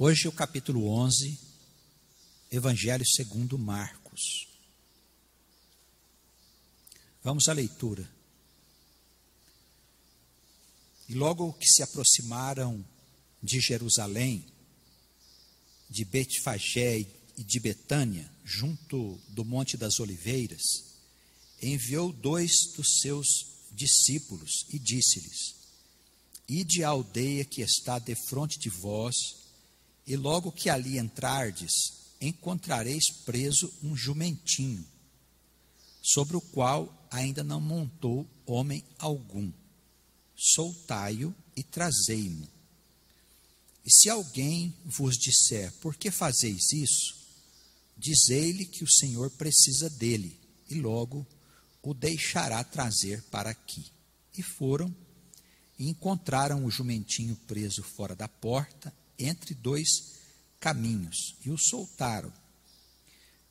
Hoje o capítulo 11, Evangelho segundo Marcos. Vamos à leitura. E logo que se aproximaram de Jerusalém, de Betfagé e de Betânia, junto do Monte das Oliveiras, enviou 2 dos seus discípulos e disse-lhes: Ide à aldeia que está defronte de vós, e logo que ali entrardes, encontrareis preso um jumentinho, sobre o qual ainda não montou homem algum. Soltai-o e trazei-mo. E se alguém vos disser: por que fazeis isso? Dizei-lhe que o Senhor precisa dele, e logo o deixará trazer para aqui. E foram, e encontraram o jumentinho preso fora da porta, entre 2 caminhos, e o soltaram.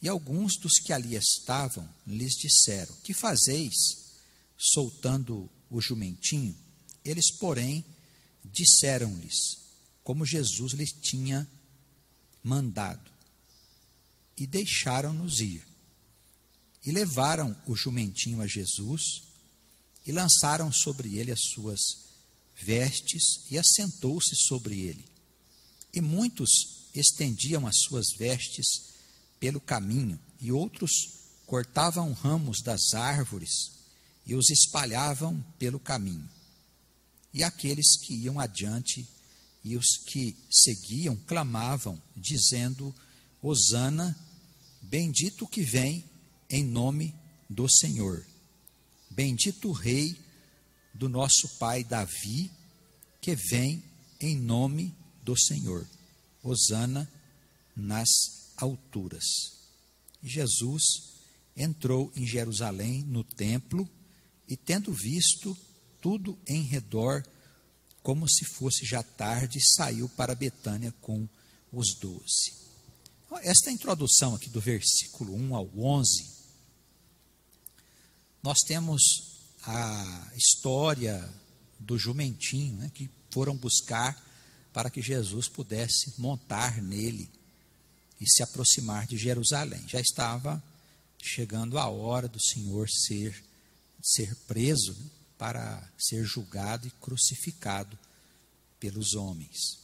E alguns dos que ali estavam lhes disseram: que fazeis, soltando o jumentinho? Eles, porém, disseram-lhes como Jesus lhes tinha mandado, e deixaram-nos ir. E levaram o jumentinho a Jesus, e lançaram sobre ele as suas vestes, e assentou-se sobre ele. E muitos estendiam as suas vestes pelo caminho, e outros cortavam ramos das árvores e os espalhavam pelo caminho. E aqueles que iam adiante e os que seguiam clamavam, dizendo: Hosana, bendito que vem em nome do Senhor. Bendito o Rei do nosso pai Davi, que vem em nome do Senhor. Hosana nas alturas. Jesus entrou em Jerusalém no templo, e tendo visto tudo em redor, como se fosse já tarde, saiu para Betânia com os 12. Esta introdução aqui do versículo 1 ao 11, nós temos a história do jumentinho, né, que foram buscar para que Jesus pudesse montar nele e se aproximar de Jerusalém. Já estava chegando a hora do Senhor ser preso, né, para ser julgado e crucificado pelos homens.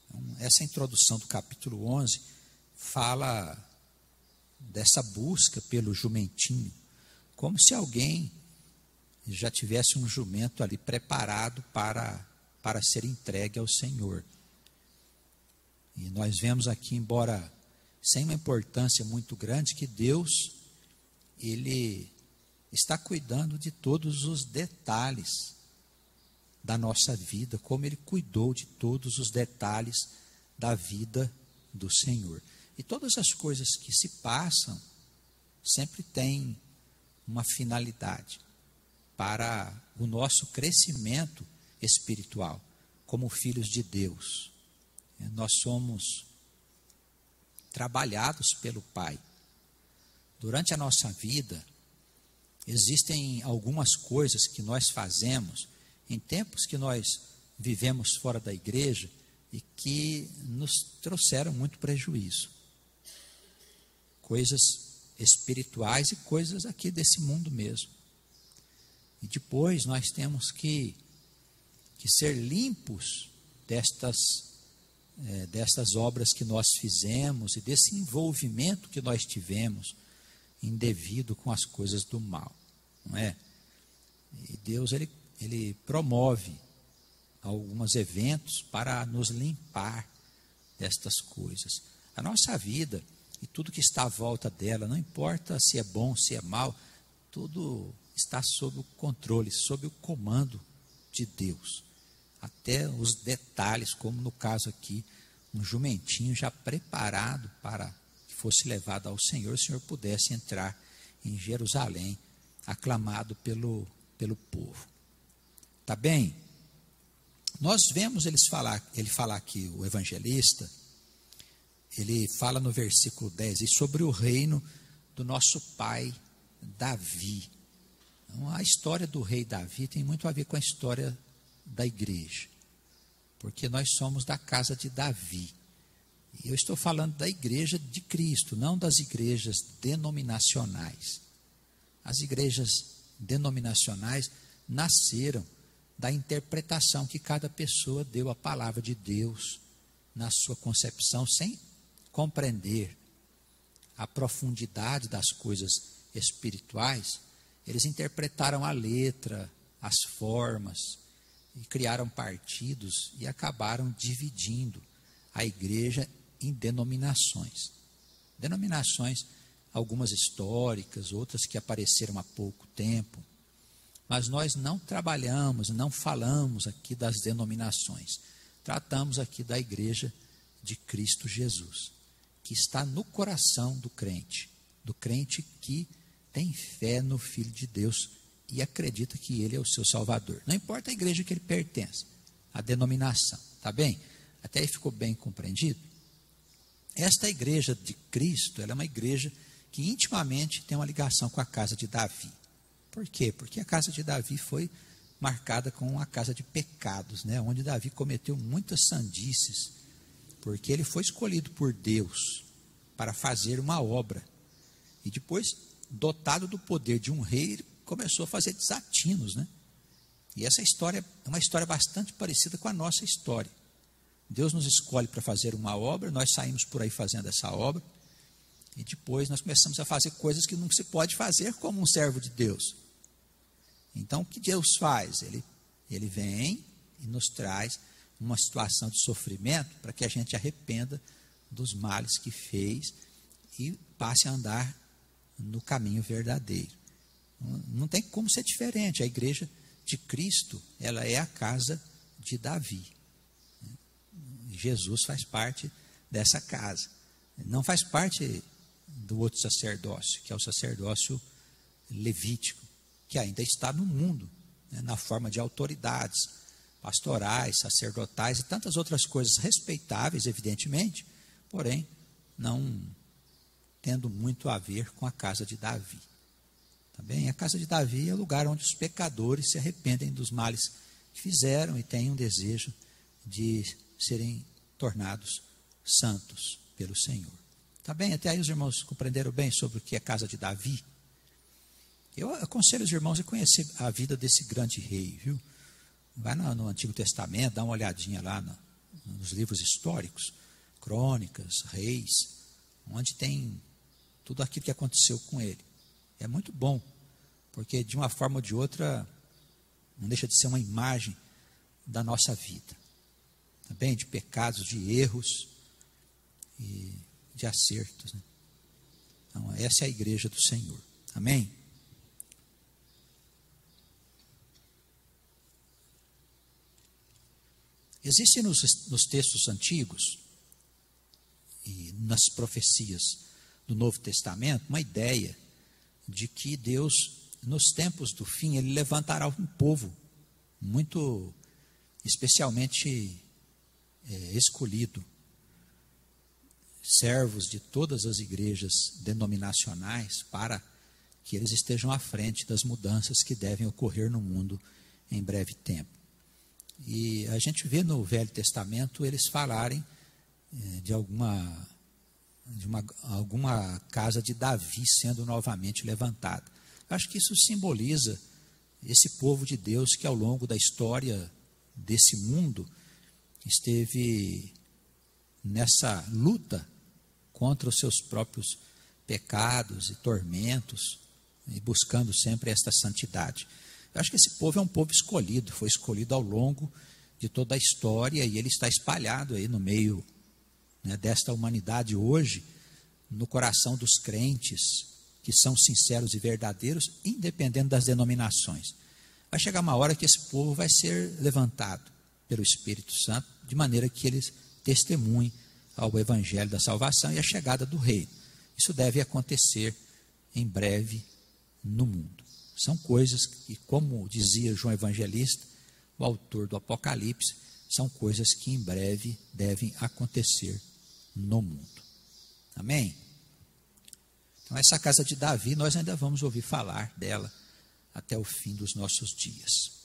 Então, essa introdução do capítulo 11 fala dessa busca pelo jumentinho, como se alguém já tivesse um jumento ali preparado para ser entregue ao Senhor. E nós vemos aqui, embora sem uma importância muito grande, que Deus, Ele está cuidando de todos os detalhes da nossa vida, como Ele cuidou de todos os detalhes da vida do Senhor. E todas as coisas que se passam sempre têm uma finalidade para o nosso crescimento espiritual, como filhos de Deus. Nós somos trabalhados pelo Pai. Durante a nossa vida, existem algumas coisas que nós fazemos em tempos que nós vivemos fora da igreja e que nos trouxeram muito prejuízo. Coisas espirituais e coisas aqui desse mundo mesmo. E depois nós temos que ser limpos destas obras que nós fizemos e desse envolvimento que nós tivemos indevido com as coisas do mal, não é? E Deus, ele promove alguns eventos para nos limpar destas coisas. A nossa vida e tudo que está à volta dela, não importa se é bom, se é mal, tudo está sob o controle, sob o comando de Deus. Até os detalhes, como no caso aqui, um jumentinho já preparado para que fosse levado ao Senhor, o Senhor pudesse entrar em Jerusalém, aclamado pelo povo. Tá bem? Nós vemos ele falar aqui, o evangelista, ele fala no versículo 10, e sobre o reino do nosso pai Davi. Então, a história do rei Davi tem muito a ver com a história da igreja, porque nós somos da casa de Davi. E eu estou falando da igreja de Cristo, não das igrejas denominacionais. As igrejas denominacionais nasceram da interpretação que cada pessoa deu à palavra de Deus na sua concepção, sem compreender a profundidade das coisas espirituais. Eles interpretaram a letra, as formas, e criaram partidos e acabaram dividindo a igreja em denominações. Denominações, algumas históricas, outras que apareceram há pouco tempo. Mas nós não trabalhamos, não falamos aqui das denominações. Tratamos aqui da igreja de Cristo Jesus, que está no coração do crente que tem fé no Filho de Deus e acredita que Ele é o seu Salvador. Não importa a igreja que ele pertence, a denominação, tá bem? Até aí ficou bem compreendido? Esta igreja de Cristo, ela é uma igreja que intimamente tem uma ligação com a casa de Davi. Por quê? Porque a casa de Davi foi marcada com uma casa de pecados, né? Onde Davi cometeu muitas sandices, porque ele foi escolhido por Deus para fazer uma obra. E depois, dotado do poder de um rei, ele começou a fazer desatinos, né? E essa história é uma história bastante parecida com a nossa história. Deus nos escolhe para fazer uma obra, nós saímos por aí fazendo essa obra, e depois nós começamos a fazer coisas que não se pode fazer como um servo de Deus. Então, o que Deus faz? Ele vem e nos traz uma situação de sofrimento para que a gente arrependa dos males que fez e passe a andar no caminho verdadeiro. Não tem como ser diferente. A igreja de Cristo, ela é a casa de Davi. Jesus faz parte dessa casa. Não faz parte do outro sacerdócio, que é o sacerdócio levítico, que ainda está no mundo, né, na forma de autoridades pastorais, sacerdotais e tantas outras coisas respeitáveis, evidentemente, porém, não tendo muito a ver com a casa de Davi. Tá bem? A casa de Davi é o lugar onde os pecadores se arrependem dos males que fizeram e têm um desejo de serem tornados santos pelo Senhor. Tá bem? Até aí os irmãos compreenderam bem sobre o que é a casa de Davi? Eu aconselho os irmãos a conhecer a vida desse grande rei, viu? Vai no Antigo Testamento, dá uma olhadinha lá nos livros históricos, crônicas, reis, onde tem tudo aquilo que aconteceu com ele. É muito bom, porque de uma forma ou de outra, não deixa de ser uma imagem da nossa vida. Também de pecados, de erros e de acertos, né? Então, essa é a igreja do Senhor. Amém? Existe nos textos antigos e nas profecias do Novo Testamento uma ideia de que Deus, nos tempos do fim, Ele levantará um povo muito especialmente escolhido, servos de todas as igrejas denominacionais, para que eles estejam à frente das mudanças que devem ocorrer no mundo em breve tempo. E a gente vê no Velho Testamento eles falarem de alguma casa de Davi sendo novamente levantada. Acho que isso simboliza esse povo de Deus que ao longo da história desse mundo esteve nessa luta contra os seus próprios pecados e tormentos e buscando sempre esta santidade. Eu acho que esse povo é um povo escolhido, foi escolhido ao longo de toda a história e ele está espalhado aí no meio, né, desta humanidade hoje, no coração dos crentes que são sinceros e verdadeiros, independente das denominações. Vai chegar uma hora que esse povo vai ser levantado pelo Espírito Santo, de maneira que eles testemunhem ao Evangelho da salvação e a chegada do reino. Isso deve acontecer em breve no mundo. São coisas que, como dizia João Evangelista, o autor do Apocalipse, são coisas que em breve devem acontecer no mundo. Amém? Então, essa casa de Davi, nós ainda vamos ouvir falar dela até o fim dos nossos dias.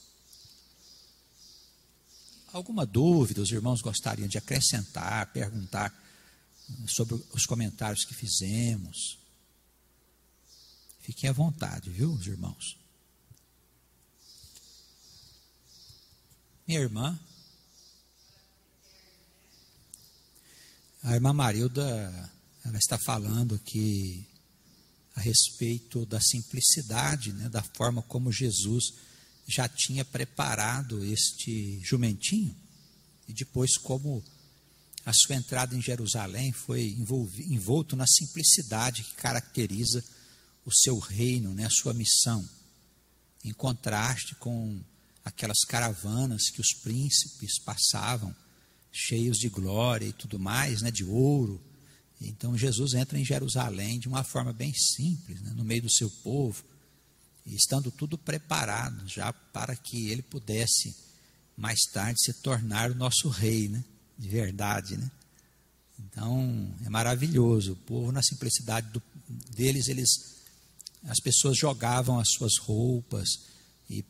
Alguma dúvida os irmãos gostariam de acrescentar, perguntar sobre os comentários que fizemos. Fiquem à vontade, viu, os irmãos? Minha irmã, a irmã Marilda, ela está falando aqui a respeito da simplicidade, né, da forma como Jesus já tinha preparado este jumentinho, e depois como a sua entrada em Jerusalém foi envolto na simplicidade que caracteriza o seu reino, né, a sua missão, em contraste com aquelas caravanas que os príncipes passavam, cheios de glória e tudo mais, né, de ouro. Então Jesus entra em Jerusalém de uma forma bem simples, né, no meio do seu povo, e estando tudo preparado já para que ele pudesse mais tarde se tornar o nosso rei, né, de verdade, né? Então é maravilhoso. O povo, na simplicidade deles, as pessoas jogavam as suas roupas e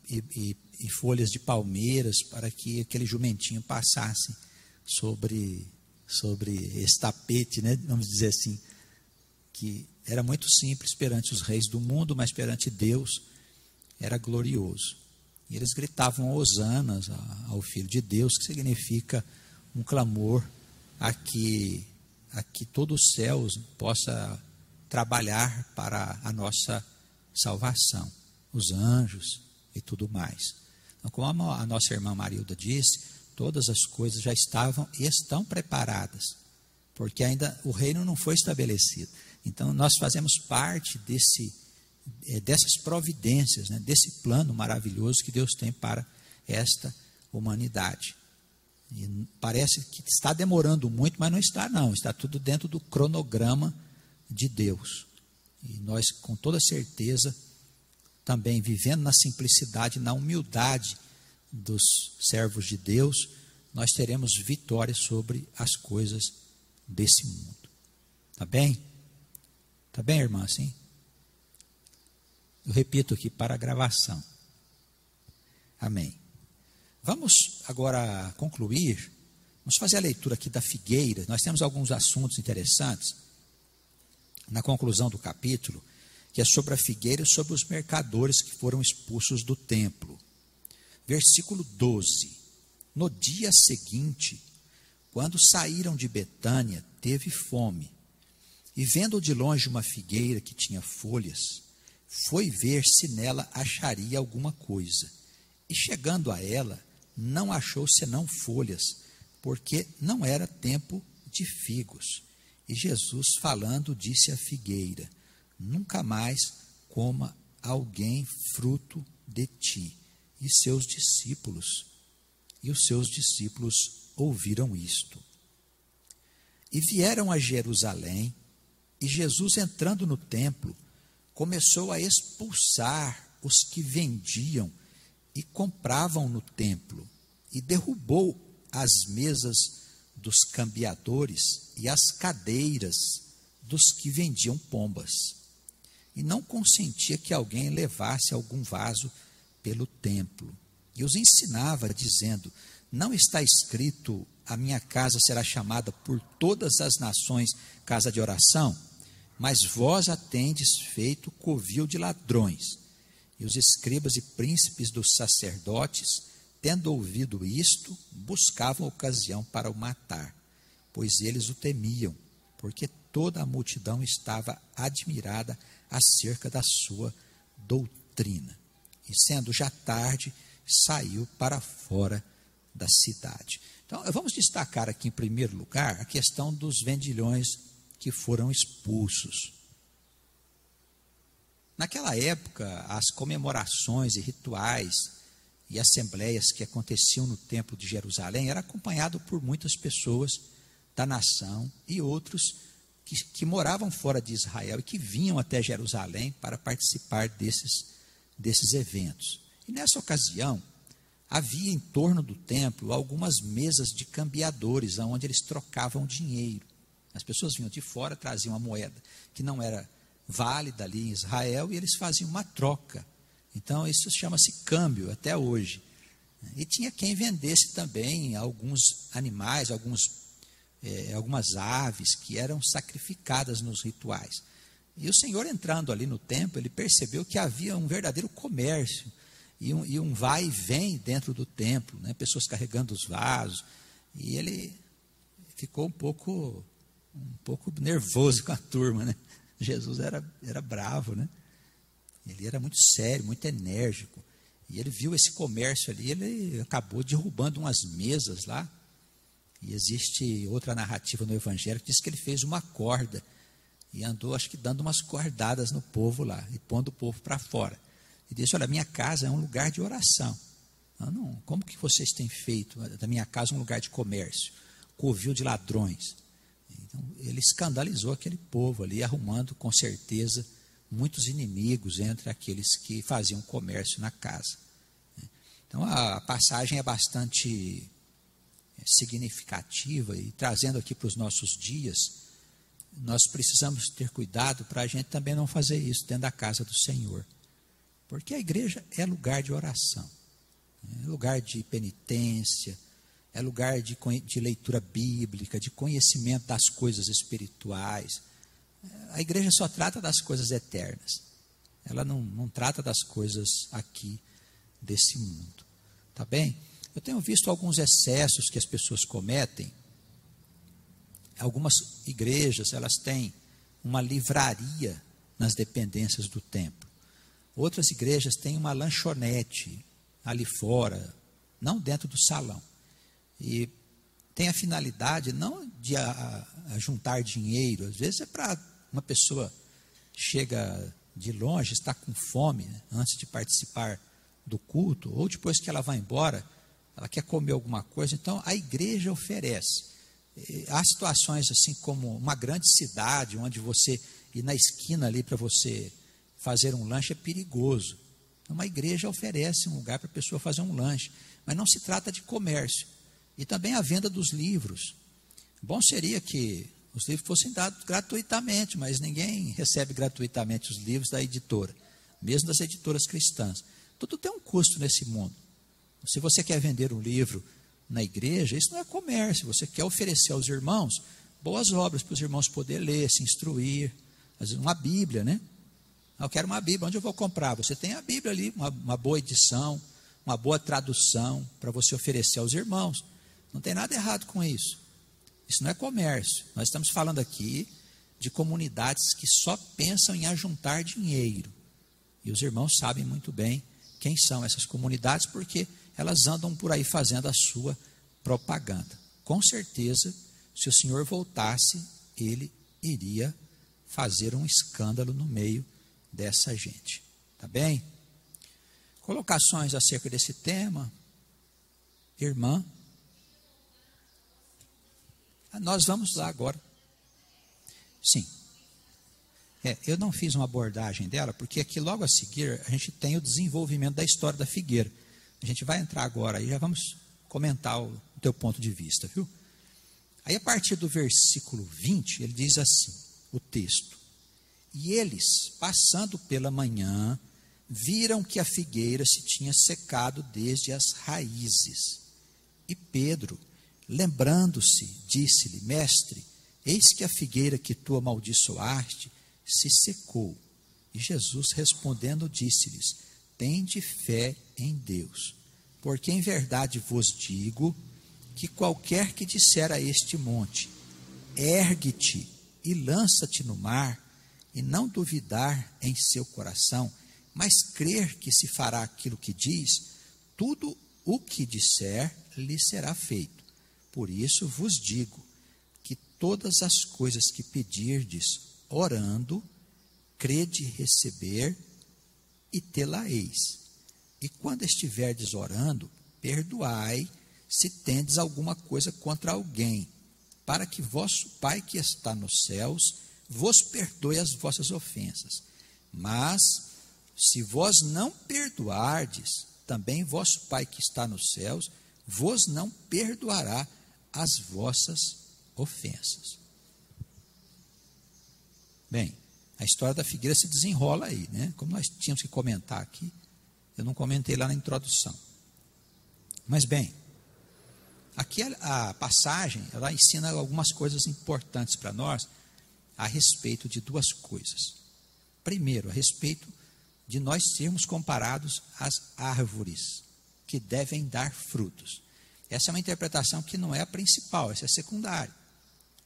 folhas de palmeiras para que aquele jumentinho passasse sobre esse tapete, né? Vamos dizer assim, que era muito simples perante os reis do mundo, mas perante Deus era glorioso. E eles gritavam hosanas ao Filho de Deus, que significa um clamor a que todo o céu possa trabalhar para a nossa salvação, os anjos e tudo mais. Então, como a nossa irmã Marilda disse, todas as coisas já estavam e estão preparadas, porque ainda o reino não foi estabelecido. Então, nós fazemos parte dessas providências, né, desse plano maravilhoso que Deus tem para esta humanidade. E parece que está demorando muito, mas não está, não. Está tudo dentro do cronograma de Deus. E nós, com toda certeza, também vivendo na simplicidade, na humildade dos servos de Deus, nós teremos vitória sobre as coisas desse mundo. Tá bem? Tá bem, irmã, sim? Eu repito aqui para a gravação. Amém. Vamos agora concluir. Vamos fazer a leitura aqui da figueira. Nós temos alguns assuntos interessantes na conclusão do capítulo, que é sobre a figueira e sobre os mercadores que foram expulsos do templo. Versículo 12. No dia seguinte, quando saíram de Betânia, teve fome, e vendo de longe uma figueira que tinha folhas, foi ver se nela acharia alguma coisa. E chegando a ela, não achou senão folhas, porque não era tempo de figos. E Jesus, falando, disse à figueira: nunca mais coma alguém fruto de ti. E os seus discípulos ouviram isto. E vieram a Jerusalém, e Jesus, entrando no templo, começou a expulsar os que vendiam e compravam no templo, e derrubou as mesas dos cambiadores e as cadeiras dos que vendiam pombas. E não consentia que alguém levasse algum vaso pelo templo. E os ensinava, dizendo: não está escrito, a minha casa será chamada por todas as nações casa de oração? Mas vós a tendes feito covil de ladrões. E os escribas e príncipes dos sacerdotes, tendo ouvido isto, buscavam ocasião para o matar, pois eles o temiam, porque toda a multidão estava admirada acerca da sua doutrina. E sendo já tarde, saiu para fora da cidade. Então, vamos destacar aqui em primeiro lugar a questão dos vendilhões que foram expulsos. Naquela época, as comemorações e rituais e assembleias que aconteciam no templo de Jerusalém era acompanhado por muitas pessoas da nação e outros que moravam fora de Israel e que vinham até Jerusalém para participar desses eventos. E nessa ocasião, havia em torno do templo algumas mesas de cambiadores, onde eles trocavam dinheiro. As pessoas vinham de fora, traziam uma moeda que não era válida ali em Israel, e eles faziam uma troca. Então, isso chama-se câmbio até hoje. E tinha quem vendesse também alguns animais, alguns algumas aves que eram sacrificadas nos rituais. E o Senhor, entrando ali no templo, ele percebeu que havia um verdadeiro comércio e um vai e vem dentro do templo, né? Pessoas carregando os vasos. E ele ficou um pouco nervoso com a turma, né? Jesus era bravo, né? Ele era muito sério, muito enérgico. E ele viu esse comércio ali, ele acabou derrubando umas mesas lá. E existe outra narrativa no Evangelho que diz que ele fez uma corda e andou, acho que dando umas cordadas no povo lá, e pondo o povo para fora. E disse: olha, minha casa é um lugar de oração. Não, como que vocês têm feito da minha casa um lugar de comércio, covil de ladrões? Então, ele escandalizou aquele povo ali, arrumando com certeza muitos inimigos entre aqueles que faziam comércio na casa. Então, a passagem é bastante significativa, e trazendo aqui para os nossos dias, nós precisamos ter cuidado para a gente também não fazer isso dentro da casa do Senhor, porque a igreja é lugar de oração, é lugar de penitência, é lugar de leitura bíblica, de conhecimento das coisas espirituais. A igreja só trata das coisas eternas, ela não trata das coisas aqui desse mundo, tá bem? Eu tenho visto alguns excessos que as pessoas cometem. Algumas igrejas, elas têm uma livraria nas dependências do templo. Outras igrejas têm uma lanchonete ali fora, não dentro do salão. E tem a finalidade não de juntar dinheiro. Às vezes é para uma pessoa chega de longe, está com fome, né, antes de participar do culto, ou depois que ela vai embora, ela quer comer alguma coisa. Então a igreja oferece. Há situações assim como uma grande cidade, onde você ir na esquina ali para você fazer um lanche é perigoso. Então, uma igreja oferece um lugar para a pessoa fazer um lanche, mas não se trata de comércio. E também a venda dos livros. Bom seria que os livros fossem dados gratuitamente, mas ninguém recebe gratuitamente os livros da editora, mesmo das editoras cristãs. Tudo tem um custo nesse mundo. Se você quer vender um livro na igreja, isso não é comércio. Você quer oferecer aos irmãos boas obras para os irmãos poderem ler, se instruir. Às vezes uma Bíblia, né? Eu quero uma Bíblia, onde eu vou comprar? Você tem a Bíblia ali, uma boa edição, uma boa tradução para você oferecer aos irmãos. Não tem nada errado com isso. Isso não é comércio. Nós estamos falando aqui de comunidades que só pensam em ajuntar dinheiro. E os irmãos sabem muito bem quem são essas comunidades, porque elas andam por aí fazendo a sua propaganda. Com certeza, se o Senhor voltasse, ele iria fazer um escândalo no meio dessa gente. Tá bem? Colocações acerca desse tema, irmã? Nós vamos lá agora. Sim. Eu não fiz uma abordagem dela, porque aqui logo a seguir a gente tem o desenvolvimento da história da figueira. A gente vai entrar agora e já vamos comentar o teu ponto de vista, viu? Aí a partir do versículo 20, ele diz assim, o texto: e eles, passando pela manhã, viram que a figueira se tinha secado desde as raízes. E Pedro, lembrando-se, disse-lhe: mestre, eis que a figueira que tu amaldiçoaste se secou. E Jesus, respondendo, disse-lhes: tende fé em Deus, porque em verdade vos digo que qualquer que disser a este monte: ergue-te e lança-te no mar, e não duvidar em seu coração, mas crer que se fará aquilo que diz, tudo o que disser lhe será feito. Por isso vos digo que todas as coisas que pedirdes orando, crede receber e tê-la-eis. E quando estiverdes orando, perdoai se tendes alguma coisa contra alguém, para que vosso Pai que está nos céus vos perdoe as vossas ofensas. Mas, se vós não perdoardes, também vosso Pai que está nos céus vos não perdoará as vossas ofensas. Bem, a história da figueira se desenrola aí, né? Como nós tínhamos que comentar aqui, eu não comentei lá na introdução. Mas bem, Aqui a passagem, ela ensina algumas coisas importantes para nós a respeito de duas coisas. Primeiro, a respeito de nós sermos comparados às árvores que devem dar frutos. Essa é uma interpretação que não é a principal, essa é secundária,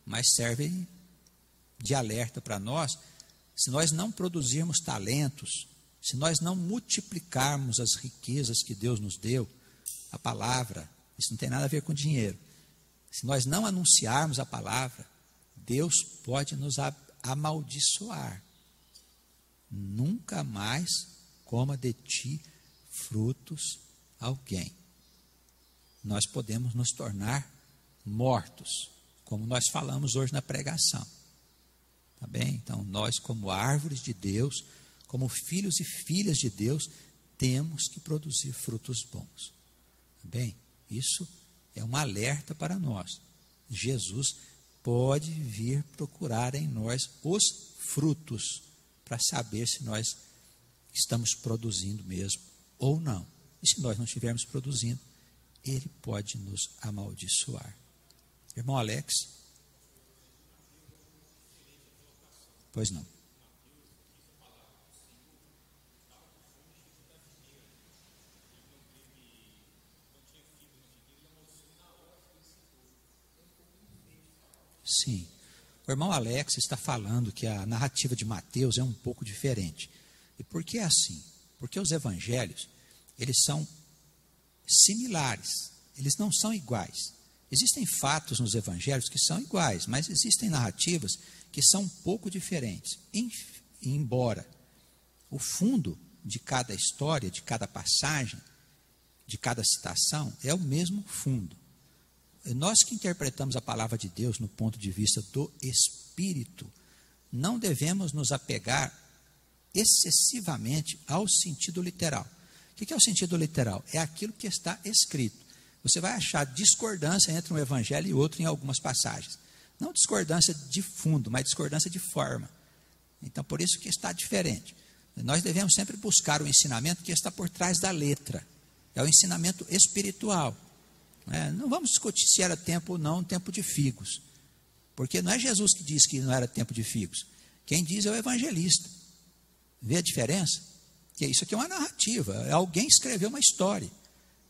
mas serve de alerta para nós. Se nós não produzirmos talentos, se nós não multiplicarmos as riquezas que Deus nos deu, a palavra, isso não tem nada a ver com dinheiro. Se nós não anunciarmos a palavra, Deus pode nos amaldiçoar. Nunca mais coma de ti frutos alguém. Nós podemos nos tornar mortos, como nós falamos hoje na pregação. Tá bem? Então, nós, como árvores de Deus, como filhos e filhas de Deus, temos que produzir frutos bons. Tá bem? Isso é um alerta para nós. Jesus pode vir procurar em nós os frutos, para saber se nós estamos produzindo mesmo ou não. E se nós não estivermos produzindo, Ele pode nos amaldiçoar. Irmão Alex? Pois não. Sim. O irmão Alex está falando que a narrativa de Mateus é um pouco diferente. E por que é assim? Porque os evangelhos, eles são similares, eles não são iguais. Existem fatos nos evangelhos que são iguais, mas existem narrativas que são um pouco diferentes. Embora o fundo de cada história, de cada passagem, de cada citação, é o mesmo fundo. Nós que interpretamos a palavra de Deus no ponto de vista do Espírito, não devemos nos apegar excessivamente ao sentido literal. O que é o sentido literal? É aquilo que está escrito. Você vai achar discordância entre um evangelho e outro em algumas passagens. Não discordância de fundo, mas discordância de forma. Então, por isso que está diferente. Nós devemos sempre buscar o ensinamento que está por trás da letra. É o ensinamento espiritual. Não vamos discutir se era tempo ou não, tempo de figos. Porque não é Jesus que diz que não era tempo de figos. Quem diz é o evangelista. Vê a diferença? Que isso aqui é uma narrativa. Alguém escreveu uma história.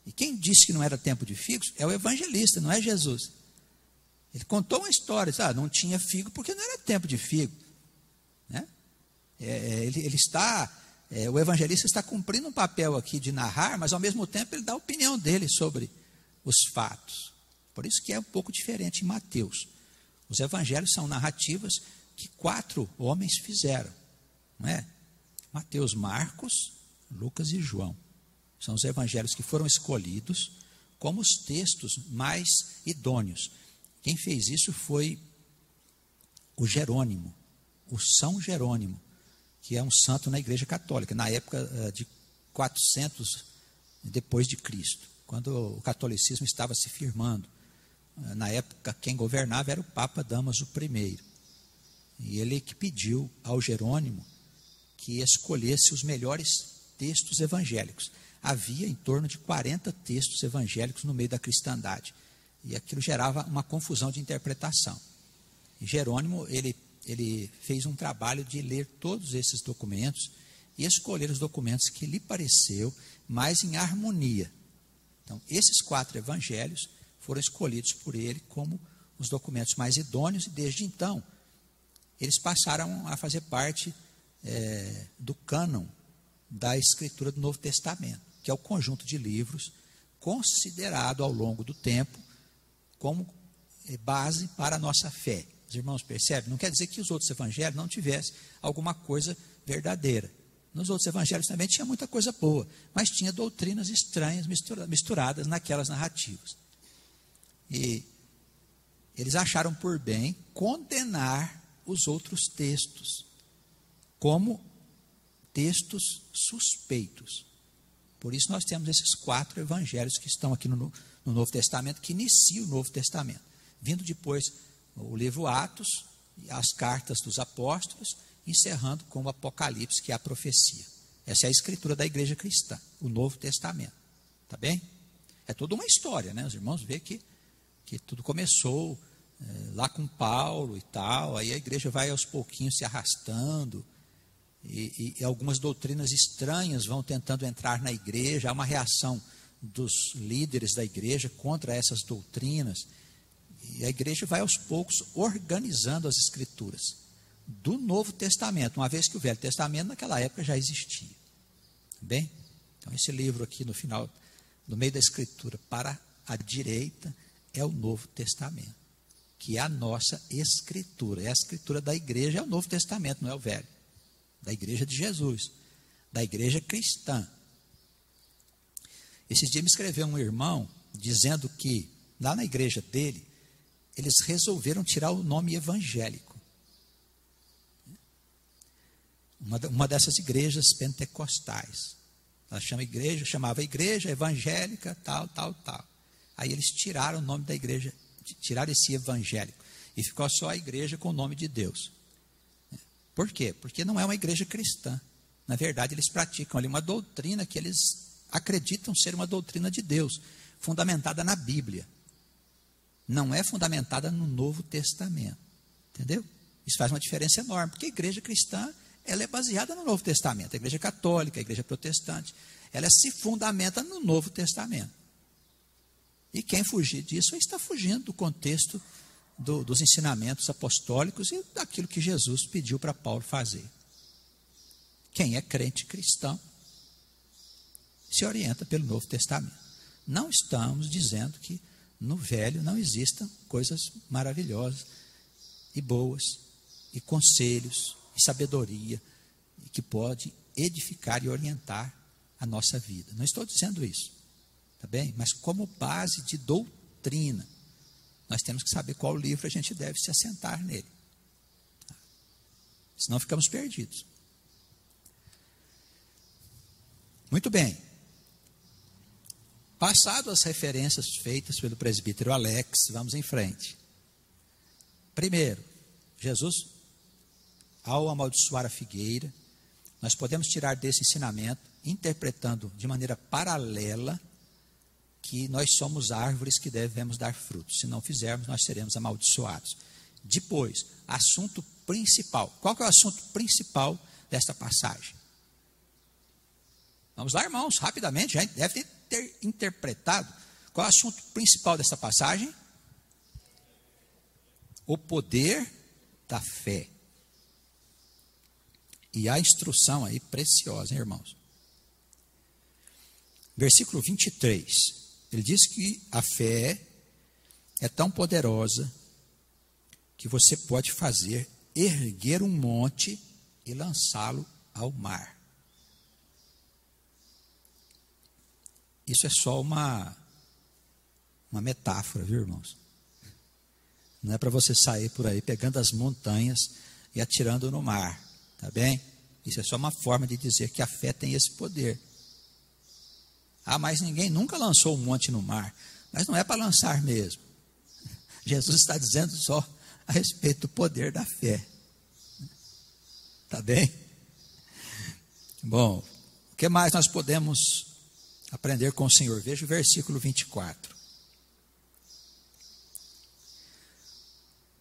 E quem disse que não era tempo de figos é o evangelista, não é Jesus. Ele contou uma história. Não tinha figo porque não era tempo de figo. O evangelista está cumprindo um papel aqui de narrar, mas ao mesmo tempo ele dá a opinião dele sobre os fatos. Por isso que é um pouco diferente em Mateus. Os evangelhos são narrativas que 4 homens fizeram. Não é? Mateus, Marcos, Lucas e João. São os evangelhos que foram escolhidos como os textos mais idôneos. Quem fez isso foi o Jerônimo, o São Jerônimo, que é um santo na Igreja Católica, na época de 400 depois de Cristo, quando o catolicismo estava se firmando. Na época, quem governava era o Papa Damaso I. E ele que pediu ao Jerônimo que escolhesse os melhores textos evangélicos. Havia em torno de 40 textos evangélicos no meio da cristandade. E aquilo gerava uma confusão de interpretação. E Jerônimo, ele fez um trabalho de ler todos esses documentos e escolher os documentos que lhe pareceu mais em harmonia. Então, esses 4 evangelhos foram escolhidos por ele como os documentos mais idôneos, e desde então, eles passaram a fazer parte do cânon da escritura do Novo Testamento, que é o conjunto de livros considerado ao longo do tempo como base para a nossa fé. Os irmãos percebem? Não quer dizer que os outros evangelhos não tivessem alguma coisa verdadeira. Nos outros evangelhos também tinha muita coisa boa, mas tinha doutrinas estranhas misturadas naquelas narrativas. E eles acharam por bem condenar os outros textos como textos suspeitos. Por isso nós temos esses 4 evangelhos que estão aqui no Novo Testamento, que iniciam o Novo Testamento. Vindo depois o livro Atos, as cartas dos apóstolos, encerrando com o Apocalipse, que é a profecia. Essa é a escritura da igreja cristã, o Novo Testamento. Tá bem? É toda uma história, né? Os irmãos veem que que tudo começou lá com Paulo e tal, aí a igreja vai aos pouquinhos se arrastando, e algumas doutrinas estranhas vão tentando entrar na igreja, há uma reação dos líderes da igreja contra essas doutrinas, e a igreja vai aos poucos organizando as escrituras do Novo Testamento, uma vez que o Velho Testamento naquela época já existia. Bem? Então esse livro aqui no final, no meio da escritura, para a direita, é o Novo Testamento, que é a nossa escritura, é a escritura da igreja, é o Novo Testamento, não é o Velho, da igreja de Jesus, da igreja cristã. Esses dias me escreveu um irmão dizendo que lá na igreja dele, eles resolveram tirar o nome evangélico. Uma dessas igrejas pentecostais. Ela chamava igreja evangélica, tal. Aí eles tiraram o nome da igreja, tiraram esse evangélico, e ficou só a igreja com o nome de Deus. Por quê? Porque não é uma igreja cristã. Na verdade, eles praticam ali uma doutrina que eles acreditam ser uma doutrina de Deus, fundamentada na Bíblia. Não é fundamentada no Novo Testamento. Entendeu? Isso faz uma diferença enorme, porque a igreja cristã, ela é baseada no Novo Testamento. A igreja católica, a igreja protestante, ela se fundamenta no Novo Testamento. E quem fugir disso está fugindo do contexto dos ensinamentos apostólicos e daquilo que Jesus pediu para Paulo fazer. Quem é crente cristão se orienta pelo Novo Testamento. Não estamos dizendo que no Velho não existam coisas maravilhosas e boas, e conselhos, e sabedoria, que pode edificar e orientar a nossa vida. Não estou dizendo isso, tá bem? Mas como base de doutrina, nós temos que saber qual livro a gente deve se assentar nele. Senão ficamos perdidos. Muito bem. Passado as referências feitas pelo presbítero Alex, vamos em frente. Primeiro, Jesus, ao amaldiçoar a figueira, nós podemos tirar desse ensinamento, interpretando de maneira paralela, que nós somos árvores que devemos dar frutos. Se não fizermos, nós seremos amaldiçoados. Depois, assunto principal. Qual que é o assunto principal desta passagem? Vamos lá, irmãos, rapidamente, já deve ter interpretado. Qual é o assunto principal desta passagem? O poder da fé. E a instrução aí preciosa, hein, irmãos? Versículo 23. Ele diz que a fé é tão poderosa que você pode fazer erguer um monte e lançá-lo ao mar. Isso é só uma metáfora, viu, irmãos? Não é para você sair por aí pegando as montanhas e atirando no mar, tá bem? Isso é só uma forma de dizer que a fé tem esse poder. Ah, mas ninguém nunca lançou um monte no mar. Mas não é para lançar mesmo. Jesus está dizendo só a respeito do poder da fé. Tá bem? Bom, o que mais nós podemos aprender com o Senhor? Veja o versículo 24.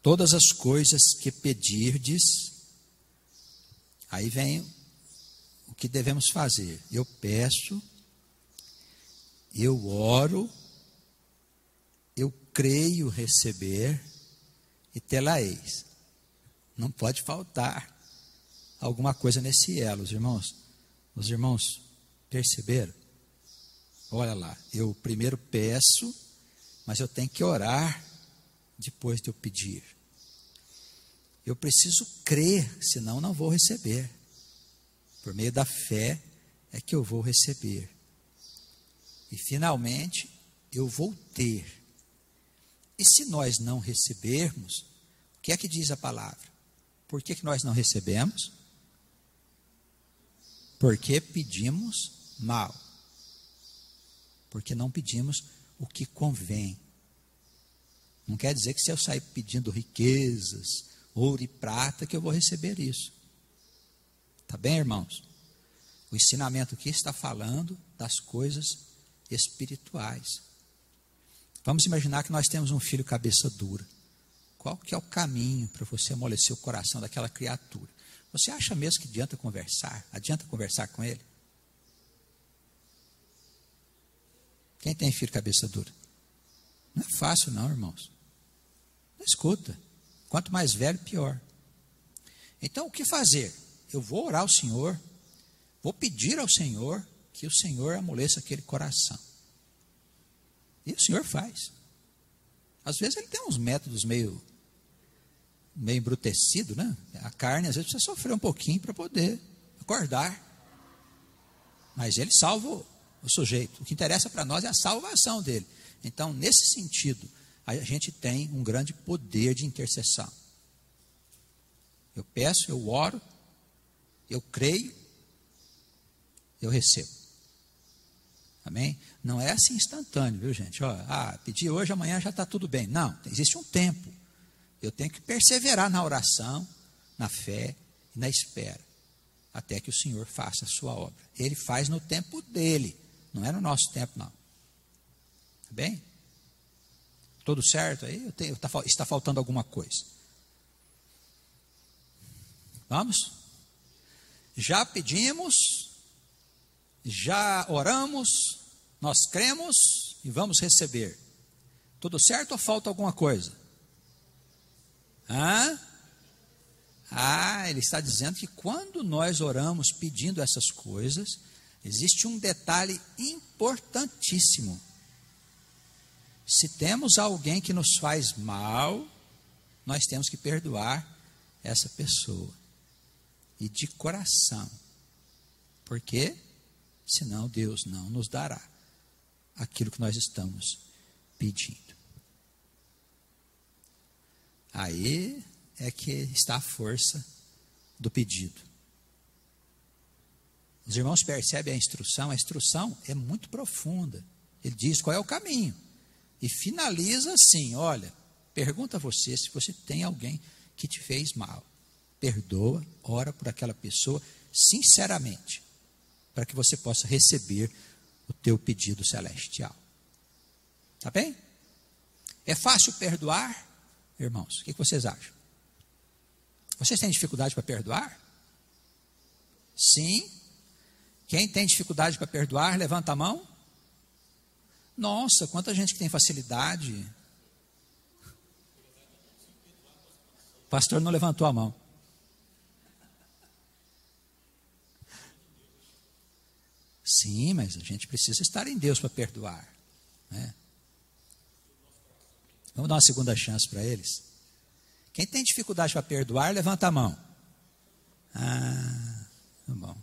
Todas as coisas que pedirdes, aí vem o que devemos fazer. Eu peço, eu oro, eu creio receber e tê-la-eis. Não pode faltar alguma coisa nesse elo, os irmãos. Os irmãos perceberam? Olha lá, eu primeiro peço, mas eu tenho que orar depois de eu pedir. Eu preciso crer, senão não vou receber. Por meio da fé é que eu vou receber. E finalmente eu vou ter. E se nós não recebermos, o que é que diz a palavra? Por que nós não recebemos? Porque pedimos mal. Porque não pedimos o que convém. Não quer dizer que se eu sair pedindo riquezas, ouro e prata, que eu vou receber isso. Tá bem, irmãos? O ensinamento aqui está falando das coisas espirituais. Vamos imaginar que nós temos um filho cabeça dura. Qual que é o caminho para você amolecer o coração daquela criatura? Você acha mesmo que adianta conversar? Adianta conversar com ele? Quem tem filho cabeça dura? Não é fácil não, irmãos. Não escuta. Quanto mais velho, pior. Então, o que fazer? Eu vou orar ao Senhor, vou pedir ao Senhor que o Senhor amoleça aquele coração. E o Senhor faz. Às vezes ele tem uns métodos meio embrutecido, né? A carne às vezes precisa sofrer um pouquinho para poder acordar. Mas ele salva o sujeito. O que interessa para nós é a salvação dele. Então, nesse sentido, a gente tem um grande poder de intercessão. Eu peço, eu oro, eu creio, eu recebo. Amém? Não é assim instantâneo, viu, gente? Pedi hoje, amanhã já está tudo bem. Não, existe um tempo. Eu tenho que perseverar na oração, na fé e na espera, até que o Senhor faça a sua obra. Ele faz no tempo dele, não é no nosso tempo, não. Tá bem? Tudo certo aí? Está faltando alguma coisa. Vamos? Já pedimos, já oramos, nós cremos e vamos receber. Tudo certo ou falta alguma coisa? Ele está dizendo que quando nós oramos pedindo essas coisas, existe um detalhe importantíssimo. Se temos alguém que nos faz mal, nós temos que perdoar essa pessoa. E de coração. Porque senão Deus não nos dará aquilo que nós estamos pedindo. Aí é que está a força do pedido. Os irmãos percebem a instrução é muito profunda. Ele diz qual é o caminho. E finaliza assim, olha, pergunta a você se você tem alguém que te fez mal. Perdoa, ora por aquela pessoa sinceramente, para que você possa receber o teu pedido celestial. Tá bem? É fácil perdoar? Irmãos, o que vocês acham? Vocês têm dificuldade para perdoar? Sim. Quem tem dificuldade para perdoar, levanta a mão. Nossa, quanta gente que tem facilidade. O pastor não levantou a mão. Sim, mas a gente precisa estar em Deus para perdoar, né? Vamos dar uma segunda chance para eles. Quem tem dificuldade para perdoar, levanta a mão. Tá bom.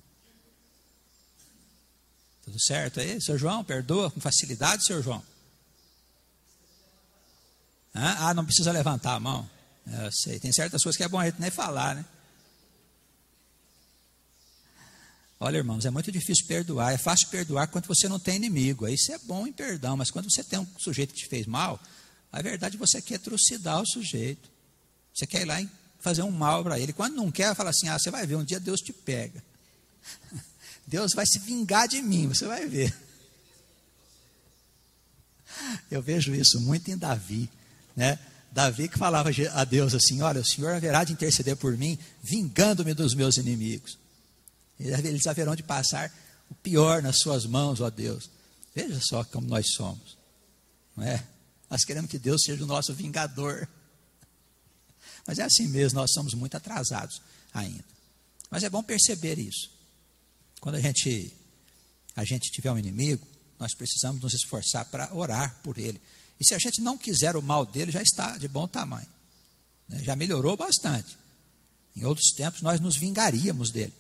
Tudo certo aí? Seu João, perdoa com facilidade, seu João? Não precisa levantar a mão. Eu sei, tem certas coisas que é bom a gente nem falar, né? Olha, irmãos, é muito difícil perdoar. É fácil perdoar quando você não tem inimigo. Aí isso é bom em perdão, mas quando você tem um sujeito que te fez mal, a verdade você quer trucidar o sujeito. Você quer ir lá e fazer um mal para ele. Quando não quer, fala assim, você vai ver, um dia Deus te pega. Deus vai se vingar de mim, você vai ver. Eu vejo isso muito em Davi, né? Davi que falava a Deus assim, olha, o Senhor haverá de interceder por mim, vingando-me dos meus inimigos. Eles haverão de passar o pior nas suas mãos, ó Deus. Veja só como nós somos, não é? Nós queremos que Deus seja o nosso vingador. Mas é assim mesmo, nós somos muito atrasados ainda. Mas é bom perceber isso. Quando a gente tiver um inimigo, nós precisamos nos esforçar para orar por ele. E se a gente não quiser o mal dele, já está de bom tamanho, né? Já melhorou bastante. Em outros tempos, nós nos vingaríamos dele.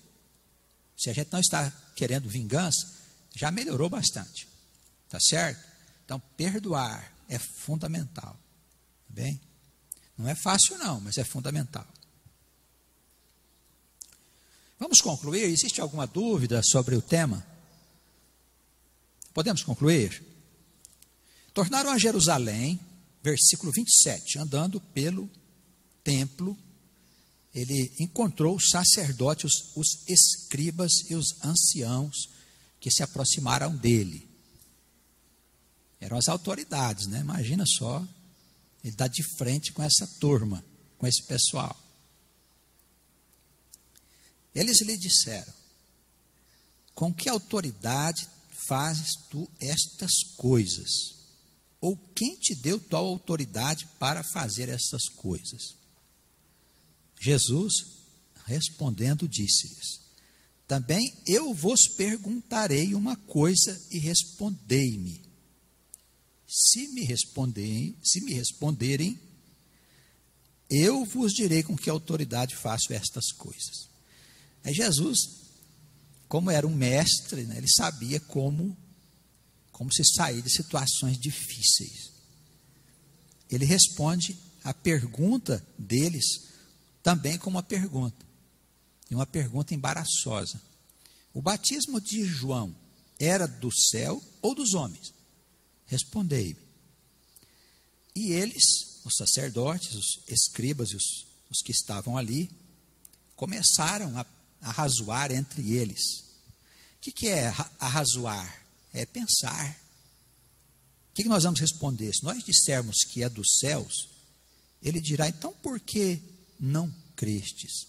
Se a gente não está querendo vingança, já melhorou bastante. Tá certo? Então, perdoar é fundamental. Tá bem? Não é fácil não, mas é fundamental. Vamos concluir? Existe alguma dúvida sobre o tema? Podemos concluir? Tornaram a Jerusalém, versículo 27, andando pelo templo, ele encontrou os sacerdotes, os escribas e os anciãos que se aproximaram dele. Eram as autoridades, né? Imagina só, ele está de frente com essa turma, com esse pessoal. Eles lhe disseram: com que autoridade fazes tu estas coisas? Ou quem te deu tal autoridade para fazer estas coisas? Jesus, respondendo, disse-lhes: também eu vos perguntarei uma coisa e respondei-me. Se me responderem, eu vos direi com que autoridade faço estas coisas. Aí Jesus, como era um mestre, né, ele sabia como se sair de situações difíceis. Ele responde a pergunta deles também com uma pergunta, e uma pergunta embaraçosa. O batismo de João era do céu ou dos homens? Respondei-me. E eles, os sacerdotes, os escribas e os que estavam ali, começaram a arrazoar entre eles. O que é arrazoar? É pensar. O que nós vamos responder? Se nós dissermos que é dos céus, ele dirá: então por que não crestes?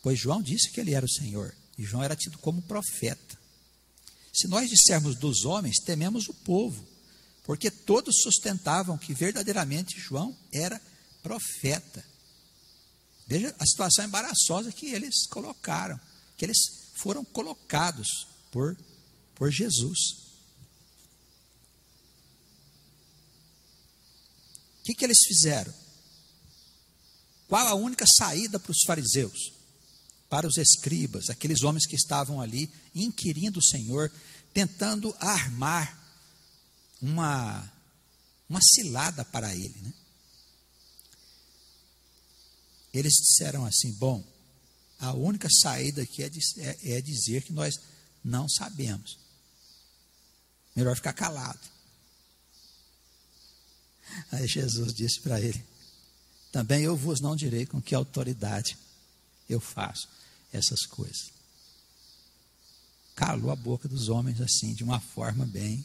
Pois João disse que ele era o Senhor, e João era tido como profeta. Se nós dissermos dos homens, tememos o povo, porque todos sustentavam que verdadeiramente João era profeta. Veja a situação embaraçosa que eles colocaram, que eles foram colocados por Jesus. O que eles fizeram? Qual a única saída para os fariseus, para os escribas, aqueles homens que estavam ali inquirindo o Senhor, tentando armar uma cilada para ele, né? Eles disseram assim: bom, a única saída aqui é dizer que nós não sabemos. Melhor ficar calado. Aí Jesus disse para ele: também eu vos não direi com que autoridade eu faço essas coisas. Calou a boca dos homens assim, de uma forma bem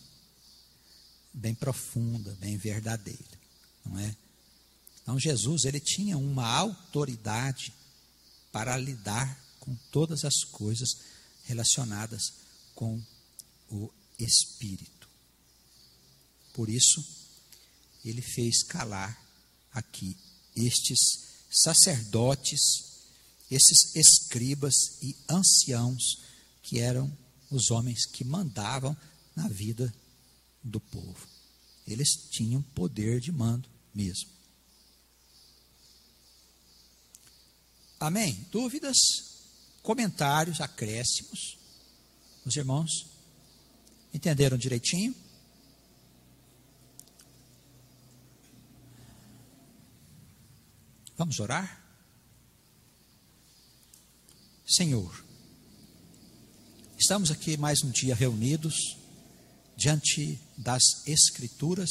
profunda, bem verdadeira, não é? Então Jesus, ele tinha uma autoridade para lidar com todas as coisas relacionadas com o Espírito. Por isso, ele fez calar aqui estes sacerdotes, esses escribas e anciãos, que eram os homens que mandavam na vida do povo. Eles tinham poder de mando mesmo. Amém? Dúvidas? Comentários, acréscimos? Os irmãos entenderam direitinho? Vamos orar? Senhor, estamos aqui mais um dia reunidos diante das Escrituras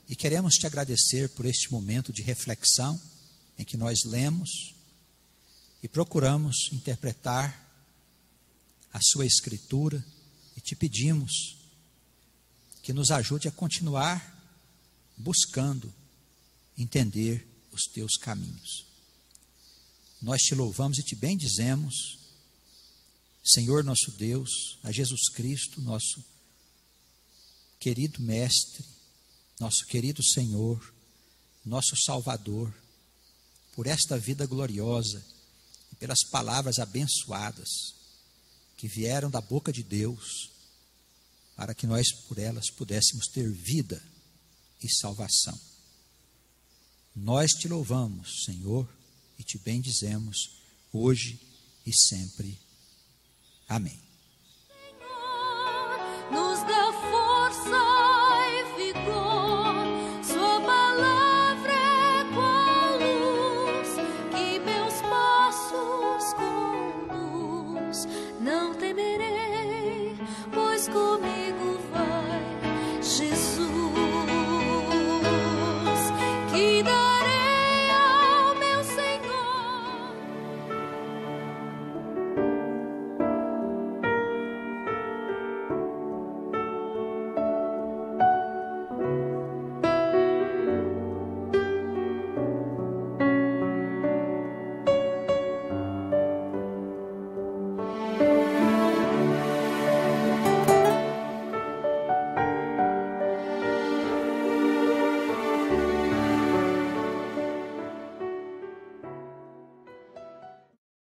e queremos te agradecer por este momento de reflexão em que nós lemos e procuramos interpretar a sua Escritura, e te pedimos que nos ajude a continuar buscando entender os teus caminhos. Nós te louvamos e te bendizemos, Senhor nosso Deus, a Jesus Cristo, nosso querido Mestre, nosso querido Senhor, nosso Salvador, por esta vida gloriosa e pelas palavras abençoadas que vieram da boca de Deus, para que nós por elas pudéssemos ter vida e salvação. Nós te louvamos, Senhor, e te bendizemos hoje e sempre. Amém.